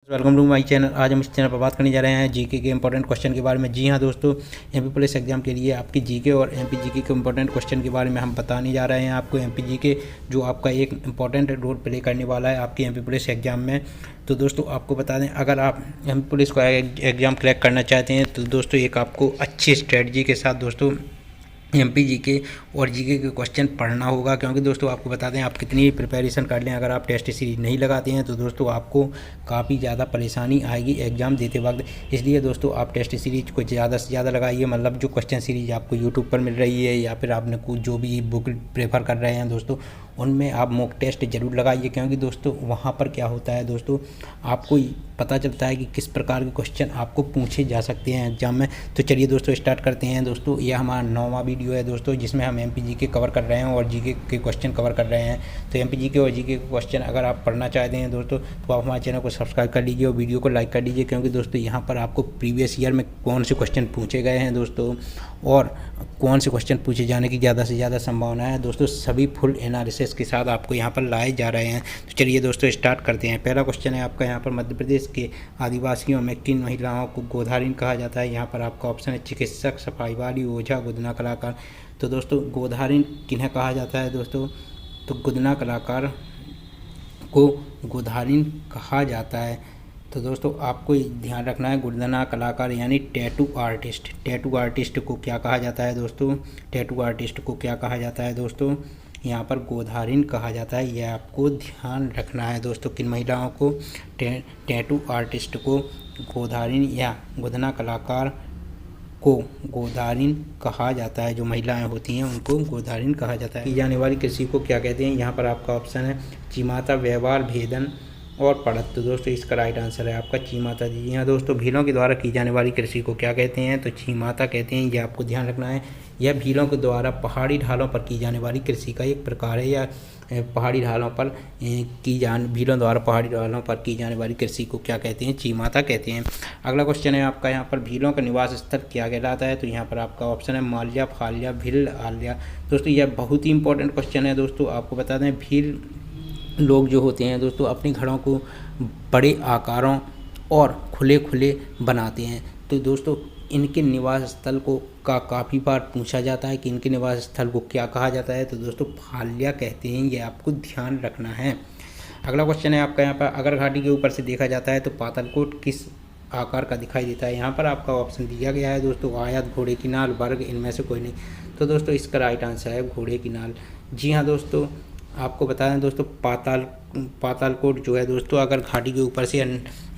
Welcome to my channel. आज हम इस चैनल पर बात करने जा रहे हैं जीके के इंपॉर्टेंट क्वेश्चन के बारे में। जी हाँ दोस्तों, एमपी पुलिस एग्जाम के लिए आपकी जीके और एमपी जीके के इंपॉर्टेंट क्वेश्चन के बारे में हम बताने जा रहे हैं आपको। एमपी जीके जो आपका एक इंपॉर्टेंट रोल प्ले करने वाला है आपकी एमपी पुलिस एग्जाम में। तो दोस्तों आपको बता दें, अगर आप एमपी पुलिस का एग्ज़ाम क्रैक करना चाहते हैं तो दोस्तों एक आपको अच्छी स्ट्रेटजी के साथ दोस्तों एमपी जीके और जीके के क्वेश्चन पढ़ना होगा। क्योंकि दोस्तों आपको बता दें, आप कितनी भी प्रिपरेशन कर लें, अगर आप टेस्ट सीरीज नहीं लगाते हैं तो दोस्तों आपको काफ़ी ज़्यादा परेशानी आएगी एग्ज़ाम देते वक्त। इसलिए दोस्तों आप टेस्ट सीरीज को ज़्यादा से ज़्यादा लगाइए। मतलब जो क्वेश्चन सीरीज आपको यूट्यूब पर मिल रही है या फिर आपने कुछ जो भी बुक प्रेफर कर रहे हैं दोस्तों, उनमें आप मॉक टेस्ट जरूर लगाइए। क्योंकि दोस्तों वहाँ पर क्या होता है दोस्तों, आपको पता चलता है कि किस प्रकार के क्वेश्चन आपको पूछे जा सकते हैं एग्जाम में। तो चलिए दोस्तों स्टार्ट करते हैं। दोस्तों यह हमारा 9वां वीडियो है दोस्तों, जिसमें हम एमपी जीके कवर कर रहे हैं और जीके के क्वेश्चन कवर कर रहे हैं। तो एमपी जीके और जीके के क्वेश्चन अगर आप पढ़ना चाहते हैं दोस्तों तो आप हमारे चैनल को सब्सक्राइब कर लीजिए और वीडियो को लाइक कर लीजिए। क्योंकि दोस्तों यहाँ पर आपको प्रीवियस ईयर में कौन से क्वेश्चन पूछे गए हैं दोस्तों और कौन से क्वेश्चन पूछे जाने की ज़्यादा से ज़्यादा संभावना है दोस्तों, सभी फुल एनालिसिस के साथ आपको यहाँ पर लाए जा रहे हैं। तो चलिए दोस्तों स्टार्ट करते हैं। पहला क्वेश्चन है आपका यहाँ पर, मध्य प्रदेश के आदिवासियों में किन महिलाओं को गोधारिन कहा जाता है। यहाँ पर आपका ऑप्शन है चिकित्सक, सफाई वाली, ओझा, गुदना कलाकार। तो दोस्तों गोधारिन किन्हें कहा जाता है दोस्तों, तो गुदना कलाकार को गोधारिन कहा जाता है। तो दोस्तों आपको ध्यान रखना है, गुदना कलाकार यानी टैटू आर्टिस्ट। टैटू आर्टिस्ट को क्या कहा जाता है दोस्तों, टैटू आर्टिस्ट को क्या कहा जाता है दोस्तों, यहाँ पर गोधारिन कहा जाता है। यह आपको ध्यान रखना है दोस्तों, किन महिलाओं को, टैटू आर्टिस्ट को गोधारिन या गुदना कलाकार को गोधारिन कहा जाता है। जो महिलाएं होती हैं उनको गोधारिन कहा जाता है। की जाने वाली कृषि को क्या कहते हैं। यहाँ पर आपका ऑप्शन है चीमाता, व्यवहार, भेदन और पढ़त। तो दोस्तों इसका राइट आंसर है आपका चीमाता जी। यहाँ दोस्तों भीलों के द्वारा की जाने वाली कृषि को क्या कहते हैं, तो चीमाता कहते हैं। यह आपको ध्यान रखना है। यह भीलों के द्वारा पहाड़ी ढालों पर की जाने वाली कृषि का एक प्रकार है। या पहाड़ी ढालों पर भीलों द्वारा पहाड़ी ढालों पर की जाने वाली कृषि को क्या कहते हैं, चीमाता कहते हैं। अगला क्वेश्चन है आपका यहाँ पर, भीलों का निवास स्थल क्या कहलाता है। तो यहाँ पर आपका ऑप्शन है माल्या, फाल्या, भील, आल्या। दोस्तों यह बहुत ही इंपॉर्टेंट क्वेश्चन है दोस्तों। आपको बता दें, भील लोग जो होते हैं दोस्तों अपने घरों को बड़े आकारों और खुले खुले बनाते हैं। तो दोस्तों इनके निवास स्थल को काफ़ी बार पूछा जाता है कि इनके निवास स्थल को क्या कहा जाता है। तो दोस्तों फाल्या कहते हैं, ये आपको ध्यान रखना है। अगला क्वेश्चन है आपका यहाँ पर, अगर घाटी के ऊपर से देखा जाता है तो पातालकोट किस आकार का दिखाई देता है। यहाँ पर आपका ऑप्शन दिया गया है दोस्तों आयत, घोड़े की नाल, वर्ग, इनमें से कोई नहीं। तो दोस्तों इसका राइट आंसर है घोड़े की नाल। जी हाँ दोस्तों, आपको बता दें दोस्तों पातालकोट जो है दोस्तों, अगर घाटी के ऊपर से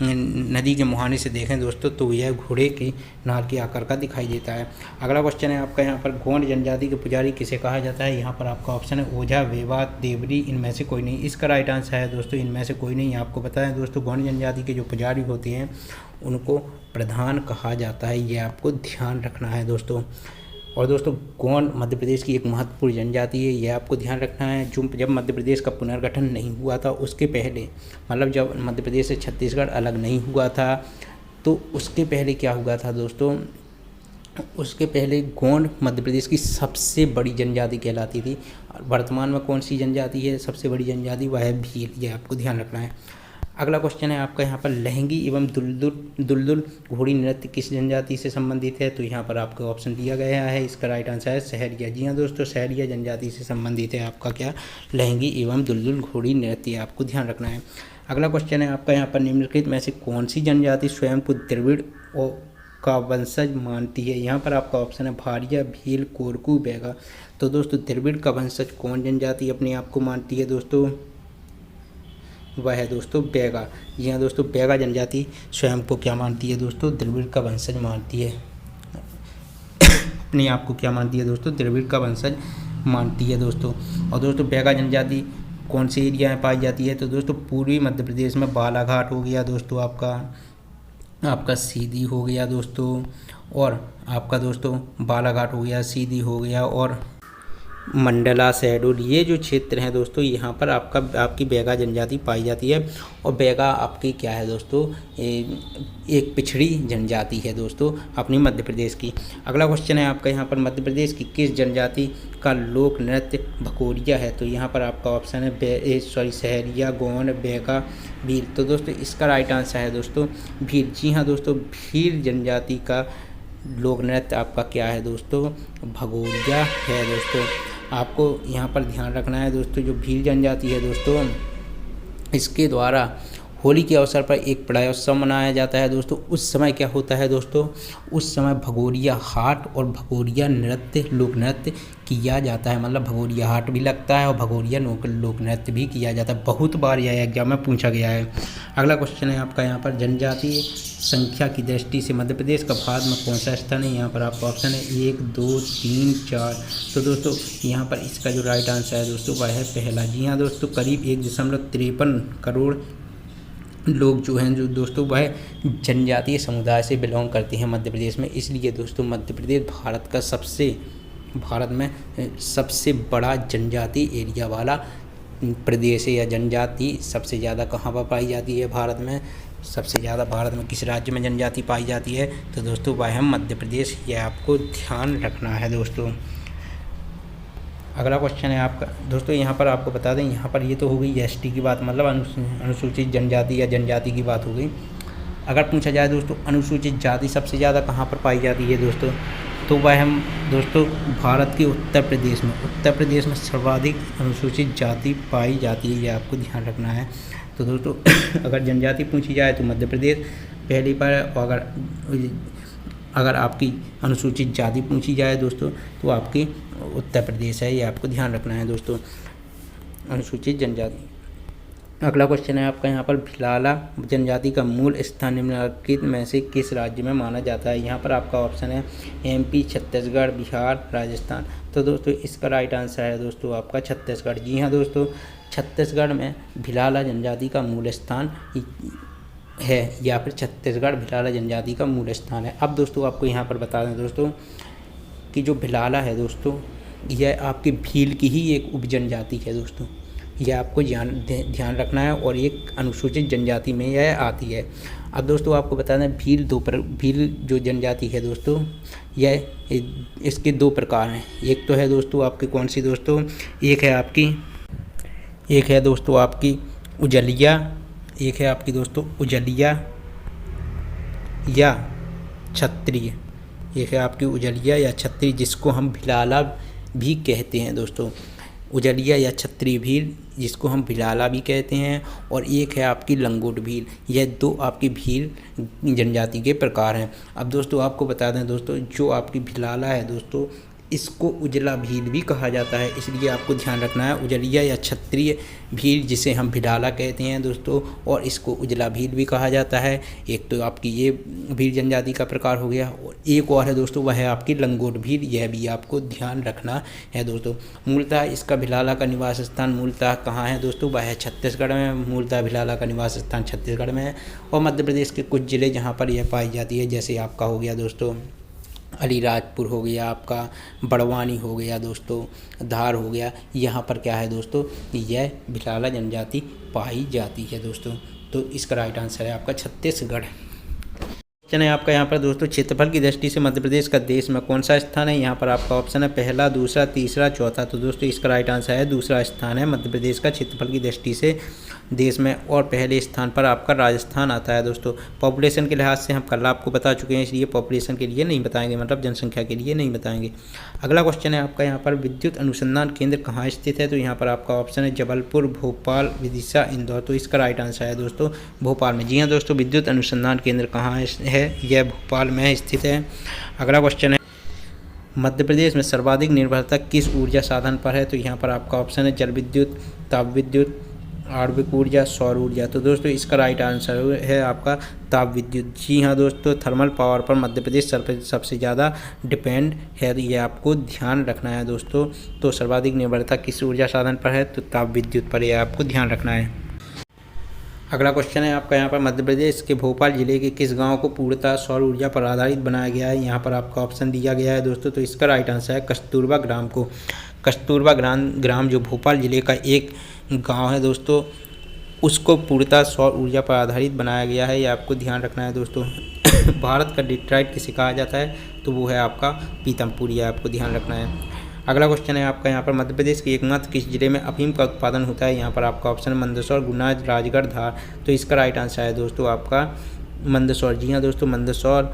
नदी के मुहाने से देखें दोस्तों तो यह घोड़े की नाल के आकार का दिखाई देता है। अगला क्वेश्चन है आपका यहाँ पर, गोंड जनजाति के पुजारी किसे कहा जाता है। यहाँ पर आपका ऑप्शन है ओझा, वेवा, देवरी, इनमें से कोई नहीं। इसका राइट आंसर है दोस्तों इनमें से कोई नहीं। आपको बताएं दोस्तों, गोंड जनजाति के जो पुजारी होते हैं उनको प्रधान कहा जाता है। ये आपको ध्यान रखना है दोस्तों। और दोस्तों गोंड मध्य प्रदेश की एक महत्वपूर्ण जनजाति है, यह आपको ध्यान रखना है। जो जब मध्य प्रदेश का पुनर्गठन नहीं हुआ था उसके पहले, मतलब जब मध्य प्रदेश से छत्तीसगढ़ अलग नहीं हुआ था तो उसके पहले क्या हुआ था दोस्तों, उसके पहले गोंड मध्य प्रदेश की सबसे बड़ी जनजाति कहलाती थी। वर्तमान में कौन सी जनजाति है सबसे बड़ी जनजाति, वह है भील। यह आपको ध्यान रखना है। अगला क्वेश्चन है आपका यहाँ पर, लहंगी एवं दुलदुल घोड़ी नृत्य किस जनजाति से संबंधित है। तो यहाँ पर आपको ऑप्शन दिया गया है, इसका राइट आंसर है सहरिया। जी हाँ दोस्तों, सहरिया जनजाति से संबंधित है आपका क्या, लहंगी एवं दुलदुल घोड़ी नृत्य। आपको ध्यान रखना है। अगला क्वेश्चन है आपका यहाँ पर, निम्नलिखित में से कौन सी जनजाति स्वयं को द्रविड़ का वंशज मानती है। यहाँ पर आपका ऑप्शन है भारिया, भील, कोरकू, बैगा। तो दोस्तों द्रविड़ का वंशज कौन जनजाति अपने आप को मानती है दोस्तों, वह है दोस्तों बैगा। जी हाँ दोस्तों, बैगा जनजाति स्वयं को क्या मानती है दोस्तों, द्रविड़ का वंशज मानती है। अपने आप को क्या मानती है दोस्तों, द्रविड़ का वंशज मानती है दोस्तों। और दोस्तों बैगा जनजाति कौन से एरिया में पाई जाती है। तो दोस्तों पूर्वी मध्य प्रदेश में बालाघाट हो गया दोस्तों, आपका सीधी हो गया दोस्तों, और आपका दोस्तों बालाघाट हो गया, सीधी हो गया, और मंडला, शहडोल, ये जो क्षेत्र हैं दोस्तों, यहाँ पर आपकी बैगा जनजाति पाई जाती है। और बैगा आपकी क्या है दोस्तों, एक पिछड़ी जनजाति है दोस्तों अपनी मध्य प्रदेश की। अगला क्वेश्चन है आपका यहाँ पर, मध्य प्रदेश की किस जनजाति का लोक नृत्य भगोरिया है? तो यहाँ पर आपका ऑप्शन है सहरिया, गोंड, बैगा, भील। तो दोस्तों इसका राइट आंसर है दोस्तों भील। जी हाँ दोस्तों, भील जनजाति का लोक नृत्य आपका क्या है दोस्तों, भगोरिया है दोस्तों। आपको यहाँ पर ध्यान रखना है दोस्तों, जो भील जनजाति है दोस्तों, इसके द्वारा होली के अवसर पर एक प्रयासोत्सव मनाया जाता है दोस्तों। उस समय क्या होता है दोस्तों, उस समय भगोरिया हाट और भगोरिया नृत्य, लोक नृत्य किया जाता है। मतलब भगोरिया हाट भी लगता है और भगोरिया लोक नृत्य भी किया जाता है। बहुत बार यह एग्जाम में पूछा गया है। अगला क्वेश्चन है आपका यहाँ पर, जनजातीय संख्या की दृष्टि से मध्य प्रदेश का भारत में कौन सा स्थान है? यहाँ पर आपका ऑप्शन है 1, 2, 3, 4। तो दोस्तों यहाँ पर इसका जो राइट आंसर है दोस्तों वह है पहला। जी हाँ दोस्तों, करीब 1.53 करोड़ लोग जो हैं जो दोस्तों वह जनजातीय समुदाय से बिलोंग करते हैं मध्य प्रदेश में। इसलिए दोस्तों मध्य प्रदेश भारत में सबसे बड़ा जनजाति एरिया वाला प्रदेश है। या जनजाति सबसे ज़्यादा कहाँ पर पाई जाती है भारत में? सबसे ज़्यादा भारत में किस राज्य में जनजाति पाई जाती है? तो दोस्तों वह है मध्य प्रदेश। यह आपको ध्यान रखना है दोस्तों। अगला क्वेश्चन है आपका दोस्तों, यहाँ पर आपको बता दें, यहाँ पर ये तो हो गई एसटी की बात, मतलब अनुसूचित जनजाति या जनजाति की बात हो गई। अगर पूछा जाए दोस्तों अनुसूचित जाति सबसे ज़्यादा कहाँ पर पाई जाती है दोस्तों, तो वह हम दोस्तों भारत के उत्तर प्रदेश में सर्वाधिक अनुसूचित जाति पाई जाती है। ये आपको ध्यान रखना है। तो दोस्तों अगर जनजाति पूछी जाए तो मध्य प्रदेश पहली पर है, और अगर आपकी अनुसूचित जाति पूछी जाए दोस्तों तो आपकी उत्तर प्रदेश है। ये आपको ध्यान रखना है दोस्तों, अनुसूचित जनजाति। अगला क्वेश्चन है आपका यहाँ पर, भिलाला जनजाति का मूल स्थान निम्नलिखित में से किस राज्य में माना जाता है? यहाँ पर आपका ऑप्शन है MP, छत्तीसगढ़, बिहार, राजस्थान। तो दोस्तों इसका राइट आंसर है दोस्तों आपका छत्तीसगढ़। जी हाँ दोस्तों, छत्तीसगढ़ में भिलाला जनजाति का मूल स्थान है, या फिर छत्तीसगढ़ भिलाला जनजाति का मूल स्थान है। अब दोस्तों आपको यहाँ पर बता दें दोस्तों कि जो भिलाला है दोस्तों, यह आपकी भील की ही एक उप जनजाति है दोस्तों। यह आपको ध्यान रखना है, और एक अनुसूचित जनजाति में यह आती है। अब दोस्तों आपको बता दें, भील जो जनजाति है दोस्तों, यह इसके 2 प्रकार हैं। एक तो है दोस्तों आपकी कौन सी दोस्तों, एक है दोस्तों आपकी उजलिया, एक है आपकी दोस्तों उजलिया या क्षत्रिय। एक है आपकी उजलिया या क्षत्रिय, जिसको हम भिलाला भी कहते हैं दोस्तों। उजलिया या क्षत्रिय भील, जिसको हम भिलाला भी कहते हैं, और एक है आपकी लंगोट भील। यह 2 आपकी भील जनजाति के प्रकार हैं। अब दोस्तों आपको बता दें दोस्तों, जो आपकी भिलाला है दोस्तों, इसको उजला भील भी कहा जाता है। इसलिए आपको ध्यान रखना है, उजलिया या क्षत्रिय भील जिसे हम भिलाला कहते हैं दोस्तों, और इसको उजला भील भी कहा जाता है। एक तो आपकी ये भील जनजाति का प्रकार हो गया, और एक और है दोस्तों वह है आपकी लंगोट भील। यह भी आपको ध्यान रखना है दोस्तों। मूलतः इसका भिलाला का निवास स्थान मूलतः कहाँ है दोस्तों, वह है छत्तीसगढ़ में। मूलतः भिलाला का निवास स्थान छत्तीसगढ़ में है, और मध्य प्रदेश के कुछ ज़िले जहाँ पर यह पाई जाती है, जैसे आपका हो गया दोस्तों अलीराजपुर हो गया, आपका बड़वानी हो गया दोस्तों, धार हो गया, यहाँ पर क्या है दोस्तों, यह भिलाला जनजाति पाई जाती है दोस्तों। तो इसका राइट आंसर है आपका छत्तीसगढ़। क्वेश्चन है आपका यहाँ पर दोस्तों, क्षेत्रफल की दृष्टि से मध्य प्रदेश का देश में कौन सा स्थान है? यहाँ पर आपका ऑप्शन है पहला, दूसरा, तीसरा, चौथा। तो दोस्तों इसका राइट आंसर है दूसरा स्थान है मध्य प्रदेश का क्षेत्रफल की दृष्टि से देश में, और पहले स्थान पर आपका राजस्थान आता है दोस्तों। पॉपुलेशन के लिहाज से हम कल आपको बता चुके हैं, इसलिए पॉपुलेशन के लिए नहीं बताएंगे, मतलब जनसंख्या के लिए नहीं बताएंगे। अगला क्वेश्चन है आपका यहाँ पर, विद्युत अनुसंधान केंद्र कहाँ स्थित है? तो यहाँ पर आपका ऑप्शन है जबलपुर, भोपाल, विदिशा, इंदौर। तो इसका राइट आंसर है दोस्तों भोपाल में। जी हाँ दोस्तों, विद्युत अनुसंधान केंद्र कहाँ है? यह भोपाल में स्थित है। अगला क्वेश्चन है, मध्य प्रदेश में सर्वाधिक निर्भरता किस ऊर्जा साधन पर है? तो यहाँ पर आपका ऑप्शन है जल विद्युत, ताप विद्युत, आणविक ऊर्जा, सौर ऊर्जा। तो दोस्तों इसका राइट आंसर है आपका ताप विद्युत। जी हाँ दोस्तों, थर्मल पावर पर मध्य प्रदेश सबसे ज़्यादा डिपेंड है, ये आपको ध्यान रखना है दोस्तों। तो सर्वाधिक निर्भरता किस ऊर्जा साधन पर है? तो ताप विद्युत पर, यह आपको ध्यान रखना है। अगला क्वेश्चन है आपका यहाँ पर, मध्य प्रदेश के भोपाल जिले के किस गांव को पूर्णतः सौर ऊर्जा पर आधारित बनाया गया है? यहाँ पर आपका ऑप्शन दिया गया है दोस्तों। तो इसका राइट आंसर है कस्तूरबा ग्राम को। कस्तूरबा ग्राम जो भोपाल ज़िले का एक गांव है दोस्तों, उसको पूर्णतः सौर ऊर्जा पर आधारित बनाया गया है, ये आपको ध्यान रखना है दोस्तों। भारत का डिट्रॉइट किसे कहा जाता है, तो वो है आपका पीतमपुर, ये आपको ध्यान रखना है। अगला क्वेश्चन है आपका यहाँ पर मध्य प्रदेश के एकमात्र किस जिले में अफीम का उत्पादन होता है। यहाँ पर आपका ऑप्शन मंदसौर, गुना, राजगढ़, धार। तो इसका राइट आंसर है दोस्तों आपका मंदसौर। जी हाँ दोस्तों, मंदसौर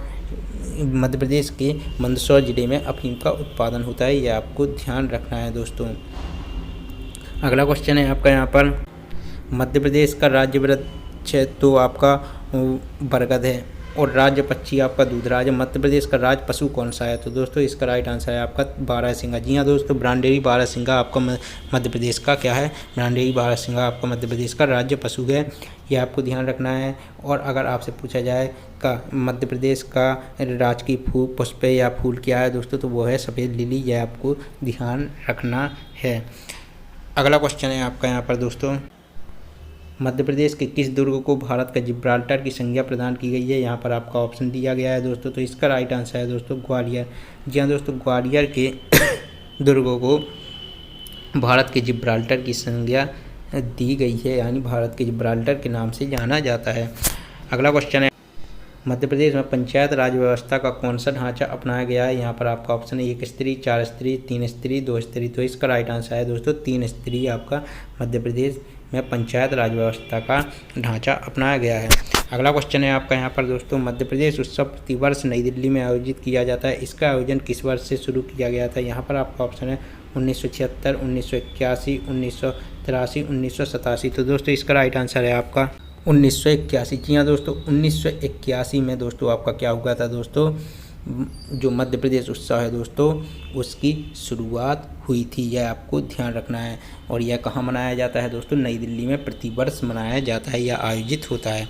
मध्य प्रदेश के मंदसौर जिले में अफीम का उत्पादन होता है, यह आपको ध्यान रखना है दोस्तों। अगला क्वेश्चन है आपका यहाँ पर मध्य प्रदेश का राज्य वृक्ष तो आपका बरगद है और राज्य पक्षी आपका दूधराज है। मध्य प्रदेश का राज्य पशु कौन सा है, तो दोस्तों इसका राइट आंसर है आपका बारहसिंगा। जी हाँ दोस्तों, ब्रांडेरी बारहसिंगा आपका मध्य प्रदेश का क्या है, ब्रांडेरी बारहसिंगा आपका मध्य प्रदेश का राज्य पशु है, ये आपको ध्यान रखना है। और अगर आपसे पूछा जाए का मध्य प्रदेश का राजकीय फूल पुष्प या फूल क्या है दोस्तों, तो वो है सफ़ेद लिली, यह आपको ध्यान रखना है। अगला क्वेश्चन है आपका यहाँ पर दोस्तों मध्य प्रदेश के किस दुर्ग को भारत का जिब्राल्टर की संज्ञा प्रदान की गई है। यहाँ पर आपका ऑप्शन दिया गया है दोस्तों, तो इसका राइट आंसर है दोस्तों ग्वालियर। जी हाँ दोस्तों, ग्वालियर के दुर्गों को भारत के जिब्राल्टर की संज्ञा दी गई है, यानी भारत के जिब्राल्टर के नाम से जाना जाता है। अगला क्वेश्चन है मध्य प्रदेश में पंचायत राज व्यवस्था का कौन सा ढांचा अपनाया गया है। यहाँ पर आपका ऑप्शन है 1 स्त्री, 4 स्त्री, 3 स्त्री, 2 स्त्री। तो इसका राइट आंसर है दोस्तों 3 स्त्री आपका मध्य प्रदेश में पंचायत राज व्यवस्था का ढांचा अपनाया गया है। अगला क्वेश्चन है आपका यहाँ पर दोस्तों मध्य प्रदेश उत्सव प्रतिवर्ष नई दिल्ली में आयोजित किया जाता है, इसका आयोजन किस वर्ष से शुरू किया गया था। यहाँ पर आपका ऑप्शन है 1976, 1981, 1983, 1987। तो दोस्तों इसका राइट आंसर है आपका 1981। जी हाँ दोस्तों, 1981 में दोस्तों आपका क्या हुआ था दोस्तों, जो मध्य प्रदेश उत्सव है दोस्तों उसकी शुरुआत हुई थी, यह आपको ध्यान रखना है। और यह कहाँ मनाया जाता है दोस्तों, नई दिल्ली में प्रतिवर्ष मनाया जाता है, यह आयोजित होता है।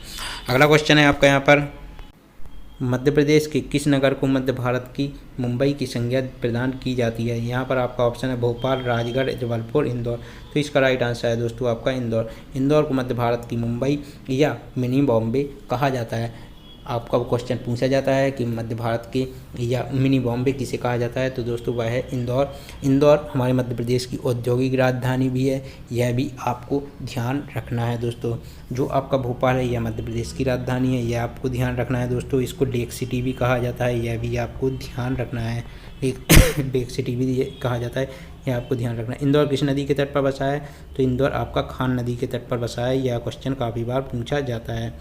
अगला क्वेश्चन है आपका यहाँ पर मध्य प्रदेश के किस नगर को मध्य भारत की मुंबई की संज्ञा प्रदान की जाती है। यहाँ पर आपका ऑप्शन है भोपाल, राजगढ़, जबलपुर, इंदौर। तो इसका राइट आंसर है दोस्तों आपका इंदौर। इंदौर को मध्य भारत की मुंबई या मिनी बॉम्बे कहा जाता है। आपका क्वेश्चन पूछा जाता है कि मध्य भारत के या मिनी बॉम्बे किसे कहा जाता है, तो दोस्तों वह है इंदौर। इंदौर हमारे मध्य प्रदेश की औद्योगिक राजधानी भी है, यह भी आपको ध्यान रखना है दोस्तों। जो आपका भोपाल है यह मध्य प्रदेश की राजधानी है, यह आपको ध्यान रखना है दोस्तों। इसको लेक सिटी भी कहा जाता है, यह भी आपको ध्यान रखना है। लेक सिटी भी कहा जाता है, यह आपको ध्यान रखना है। इंदौर किस नदी के तट पर बसा है, तो इंदौर आपका खान नदी के तट पर बसा है, यह क्वेश्चन काफ़ी बार पूछा जाता है।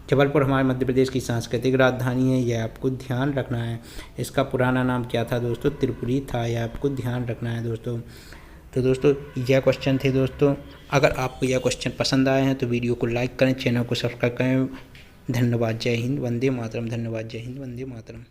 जबलपुर हमारे मध्य प्रदेश की सांस्कृतिक राजधानी है, यह आपको ध्यान रखना है। इसका पुराना नाम क्या था दोस्तों, त्रिपुरी था, यह आपको ध्यान रखना है दोस्तों। तो दोस्तों यह क्वेश्चन थे दोस्तों। अगर आपको यह क्वेश्चन पसंद आए हैं तो वीडियो को लाइक करें, चैनल को सब्सक्राइब करें। धन्यवाद, जय हिंद, वंदे मातरम। धन्यवाद, जय हिंद, वंदे मातरम।